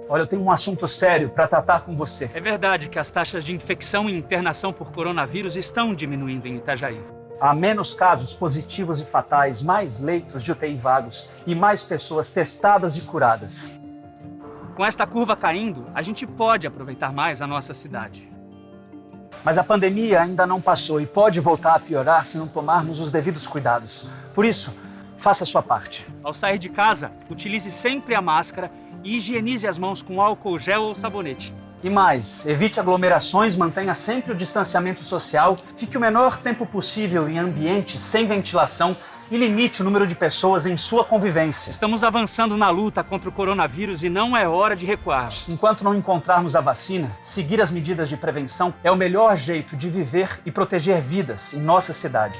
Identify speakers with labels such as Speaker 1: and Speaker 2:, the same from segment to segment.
Speaker 1: Olha, eu tenho um assunto sério para tratar com você.
Speaker 2: É verdade que as taxas de infecção e internação por coronavírus estão diminuindo em Itajaí.
Speaker 1: Há menos casos positivos e fatais, mais leitos de UTI vagos e mais pessoas testadas e curadas.
Speaker 2: Com esta curva caindo, a gente pode aproveitar mais a nossa cidade.
Speaker 1: Mas a pandemia ainda não passou e pode voltar a piorar se não tomarmos os devidos cuidados. Por isso, faça a sua parte.
Speaker 2: Ao sair de casa, utilize sempre a máscara e higienize as mãos com álcool gel ou sabonete.
Speaker 1: E mais, evite aglomerações, mantenha sempre o distanciamento social, fique o menor tempo possível em ambientes sem ventilação e limite o número de pessoas em sua convivência.
Speaker 2: Estamos avançando na luta contra o coronavírus e não é hora de recuar.
Speaker 1: Enquanto não encontrarmos a vacina, seguir as medidas de prevenção é o melhor jeito de viver e proteger vidas em nossa cidade.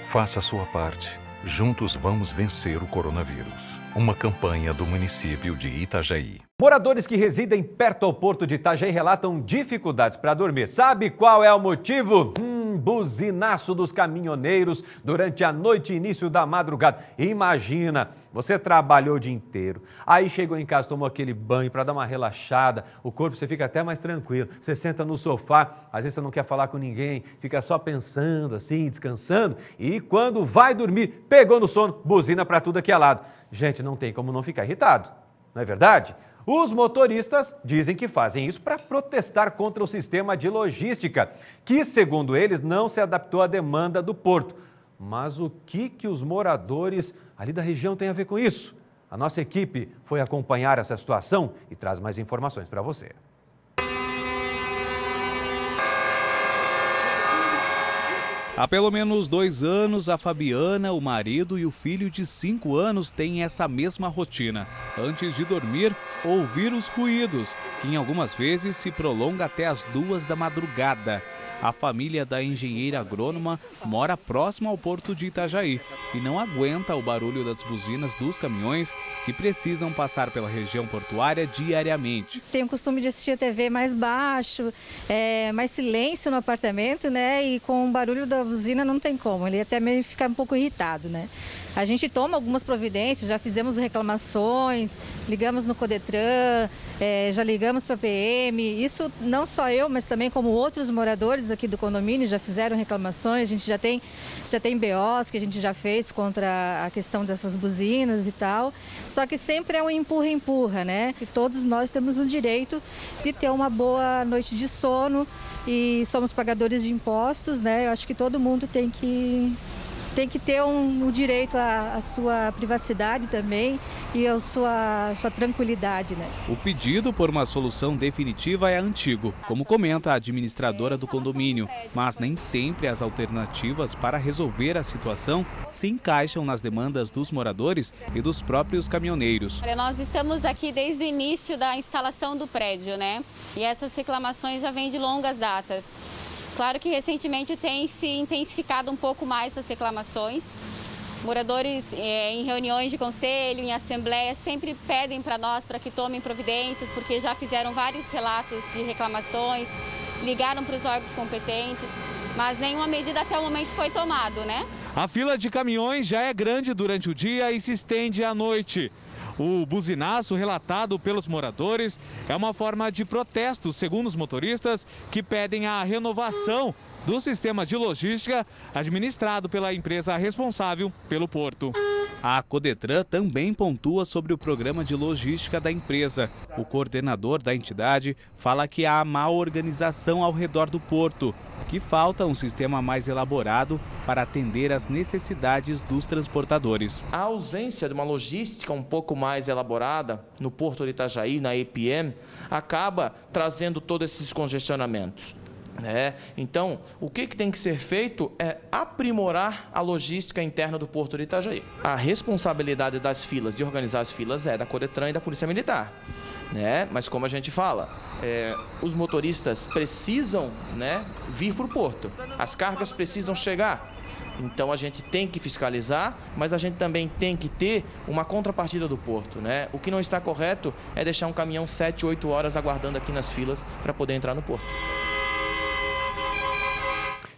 Speaker 3: Faça a sua parte. Juntos vamos vencer o coronavírus. Uma campanha do município de Itajaí.
Speaker 4: Moradores que residem perto ao porto de Itajaí relatam dificuldades para dormir. Sabe qual é o motivo? Buzinaço dos caminhoneiros durante a noite e início da madrugada. Imagina, você trabalhou o dia inteiro, aí chegou em casa, tomou aquele banho para dar uma relaxada, o corpo você fica até mais tranquilo. Você senta no sofá, às vezes você não quer falar com ninguém, fica só pensando assim, descansando, e quando vai dormir, pegou no sono, buzina para tudo que é lado. Gente, não tem como não ficar irritado, não é verdade? Os motoristas dizem que fazem isso para protestar contra o sistema de logística, que, segundo eles, não se adaptou à demanda do porto. Mas o que os moradores ali da região têm a ver com isso? A nossa equipe foi acompanhar essa situação e traz mais informações para você.
Speaker 5: Há pelo menos 2 anos, a Fabiana, o marido e o filho de 5 anos têm essa mesma rotina. Antes de dormir, ouvir os ruídos, que em algumas vezes se prolonga até as 2 da madrugada. A família da engenheira agrônoma mora próximo ao porto de Itajaí e não aguenta o barulho das buzinas dos caminhões que precisam passar pela região portuária diariamente.
Speaker 6: Tenho o costume de assistir a TV mais baixo, mais silêncio no apartamento, né? E com o barulho da buzina não tem como, ele até meio fica um pouco irritado, né? A gente toma algumas providências, já fizemos reclamações, ligamos no Codetran, já ligamos para a PM. Isso não só eu, mas também como outros moradores aqui do condomínio já fizeram reclamações. A gente já tem BOs que a gente já fez contra a questão dessas buzinas e tal. Só que sempre é um empurra-empurra, né? E todos nós temos o direito de ter uma boa noite de sono e somos pagadores de impostos, né? Eu acho que todo mundo tem que ter o direito à sua privacidade também e à sua tranquilidade, né?
Speaker 5: O pedido por uma solução definitiva é antigo, como comenta a administradora do condomínio, mas nem sempre as alternativas para resolver a situação se encaixam nas demandas dos moradores e dos próprios caminhoneiros.
Speaker 7: Olha, nós estamos aqui desde o início da instalação do prédio, né? E essas reclamações já vêm de longas datas. Claro que recentemente tem se intensificado um pouco mais essas reclamações. Moradores em reuniões de conselho, em assembleia, sempre pedem para nós para que tomem providências, porque já fizeram vários relatos de reclamações, ligaram para os órgãos competentes, mas nenhuma medida até o momento foi tomada, né?
Speaker 5: A fila de caminhões já é grande durante o dia e se estende à noite. O buzinaço relatado pelos moradores é uma forma de protesto, segundo os motoristas, que pedem a renovação do sistema de logística administrado pela empresa responsável pelo porto. A Codetran também pontua sobre o programa de logística da empresa. O coordenador da entidade fala que há má organização ao redor do porto, que falta um sistema mais elaborado para atender às necessidades dos transportadores.
Speaker 8: A ausência de uma logística um pouco mais elaborada no Porto de Itajaí, na EPM, acaba trazendo todos esses congestionamentos. Então, o que tem que ser feito é aprimorar a logística interna do Porto de Itajaí. A responsabilidade das filas, de organizar as filas, é da Codetran e da Polícia Militar. Mas como a gente fala, os motoristas precisam vir para o porto, as cargas precisam chegar. Então a gente tem que fiscalizar, mas a gente também tem que ter uma contrapartida do porto. O que não está correto é deixar um caminhão 7, 8 horas aguardando aqui nas filas para poder entrar no porto.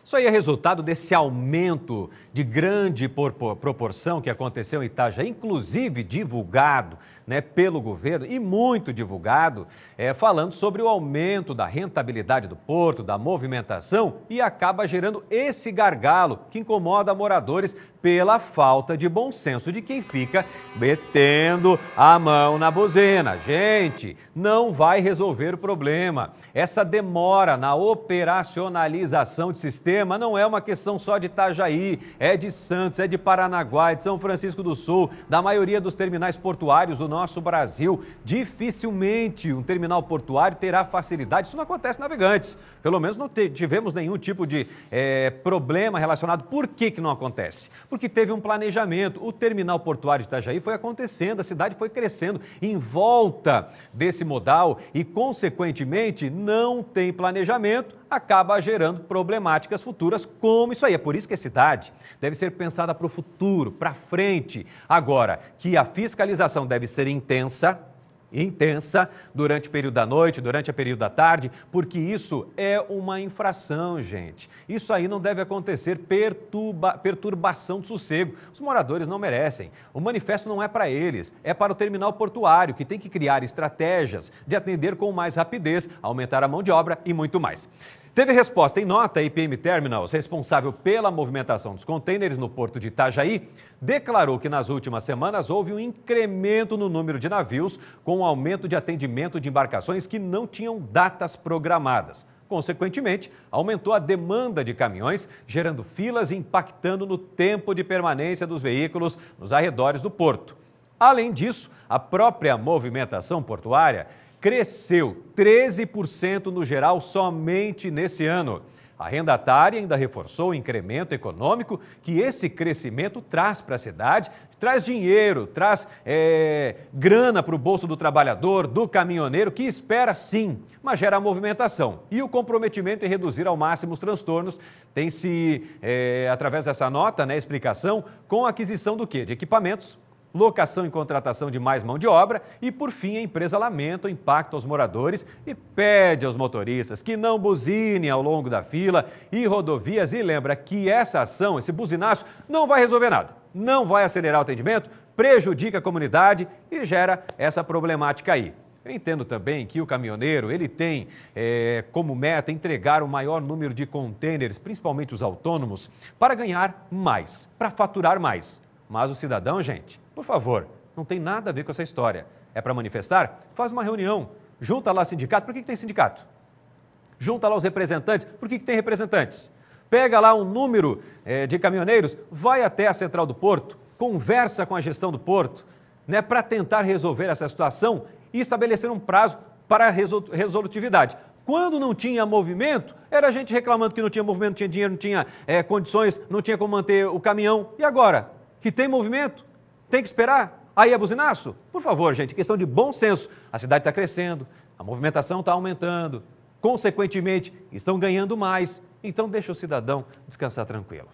Speaker 4: Isso aí é resultado desse aumento de grande proporção que aconteceu em Itajaí, inclusive divulgado, né, pelo governo e muito divulgado, falando sobre o aumento da rentabilidade do porto, da movimentação, e acaba gerando esse gargalo que incomoda moradores pela falta de bom senso de quem fica metendo a mão na buzina. Gente, não vai resolver o problema. Essa demora na operacionalização de sistema não é uma questão só de Itajaí, é de Santos, é de Paranaguá, é de São Francisco do Sul, da maioria dos terminais portuários do nosso Brasil. Dificilmente um terminal portuário terá facilidade. Isso não acontece em Navegantes. Pelo menos não tivemos nenhum tipo de problema relacionado. Por que não acontece? Porque teve um planejamento. O terminal portuário de Itajaí foi acontecendo, a cidade foi crescendo em volta desse modal e, consequentemente, não tem planejamento, acaba gerando problemáticas futuras como isso aí. É por isso que a cidade deve ser pensada para o futuro, para frente. Agora, que a fiscalização deve ser intensa durante o período da noite, durante o período da tarde, porque isso é uma infração, gente. Isso aí não deve acontecer, perturbação do sossego. Os moradores não merecem. O manifesto não é para eles, é para o terminal portuário, que tem que criar estratégias de atender com mais rapidez, aumentar a mão de obra e muito mais. Teve resposta em nota. A IPM Terminals, responsável pela movimentação dos contêineres no porto de Itajaí, declarou que nas últimas semanas houve um incremento no número de navios, com um aumento de atendimento de embarcações que não tinham datas programadas. Consequentemente, aumentou a demanda de caminhões, gerando filas e impactando no tempo de permanência dos veículos nos arredores do porto. Além disso, a própria movimentação portuária cresceu 13% no geral somente nesse ano. A arrendatária ainda reforçou o incremento econômico que esse crescimento traz para a cidade, traz dinheiro, traz grana para o bolso do trabalhador, do caminhoneiro, que espera sim, mas gera movimentação. E o comprometimento em reduzir ao máximo os transtornos tem-se, através dessa nota, né, explicação, com a aquisição do quê? De equipamentos, locação e contratação de mais mão de obra e, por fim, a empresa lamenta o impacto aos moradores e pede aos motoristas que não buzinem ao longo da fila e rodovias e lembra que essa ação, esse buzinaço, não vai resolver nada, não vai acelerar o atendimento, prejudica a comunidade e gera essa problemática aí. Eu entendo também que o caminhoneiro ele tem como meta entregar o maior número de contêineres, principalmente os autônomos, para ganhar mais, para faturar mais. Mas o cidadão, gente, por favor, não tem nada a ver com essa história. É para manifestar? Faz uma reunião, junta lá sindicato. Por que tem sindicato? Junta lá os representantes. Por que tem representantes? Pega lá um número de caminhoneiros, vai até a central do porto, conversa com a gestão do porto, né, para tentar resolver essa situação e estabelecer um prazo para a resolutividade. Quando não tinha movimento, era a gente reclamando que não tinha movimento, não tinha dinheiro, não tinha condições, não tinha como manter o caminhão. E agora? Que tem movimento? Tem que esperar? Aí é buzinaço? Por favor, gente, questão de bom senso. A cidade está crescendo, a movimentação está aumentando, consequentemente, estão ganhando mais. Então, deixa o cidadão descansar tranquilo.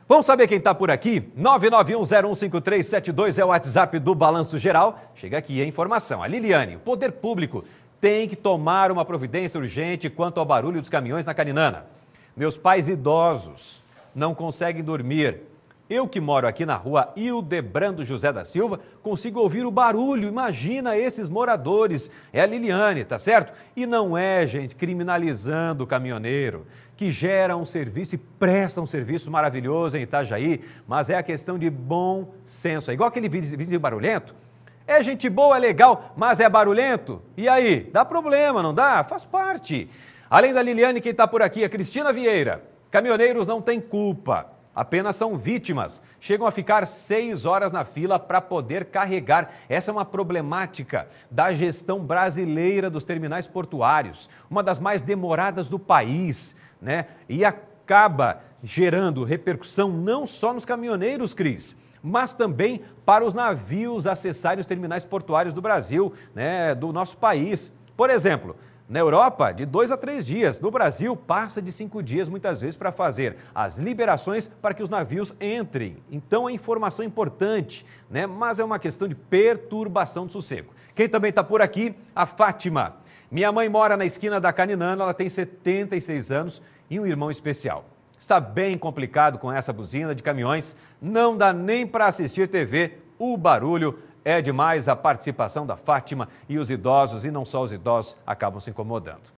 Speaker 4: Vamos saber quem está por aqui? 991015372 é o WhatsApp do Balanço Geral. Chega aqui a informação. A Liliane, o poder público tem que tomar uma providência urgente quanto ao barulho dos caminhões na Caninana. Meus pais idosos não conseguem dormir. Eu que moro aqui na rua Hildebrando José da Silva, consigo ouvir o barulho, imagina esses moradores. É a Liliane, tá certo? E não é, gente, criminalizando o caminhoneiro, que gera um serviço e presta um serviço maravilhoso em Itajaí, mas é a questão de bom senso. É igual aquele vizinho barulhento. É gente boa, é legal, mas é barulhento? E aí? Dá problema, não dá? Faz parte. Além da Liliane, quem está por aqui é Cristina Vieira. Caminhoneiros não têm culpa. Apenas são vítimas. Chegam a ficar 6 horas na fila para poder carregar. Essa é uma problemática da gestão brasileira dos terminais portuários, uma das mais demoradas do país, né? E acaba gerando repercussão não só nos caminhoneiros, Cris, mas também para os navios acessarem os terminais portuários do Brasil, né, do nosso país. Por exemplo, na Europa, de 2 a 3 dias. No Brasil, passa de 5 dias, muitas vezes, para fazer as liberações para que os navios entrem. Então, é informação importante, né? Mas é uma questão de perturbação do sossego. Quem também está por aqui? A Fátima. Minha mãe mora na esquina da Caninana, ela tem 76 anos e um irmão especial. Está bem complicado com essa buzina de caminhões, não dá nem para assistir TV, o barulho é demais. A participação da Fátima e os idosos, e não só os idosos, acabam se incomodando.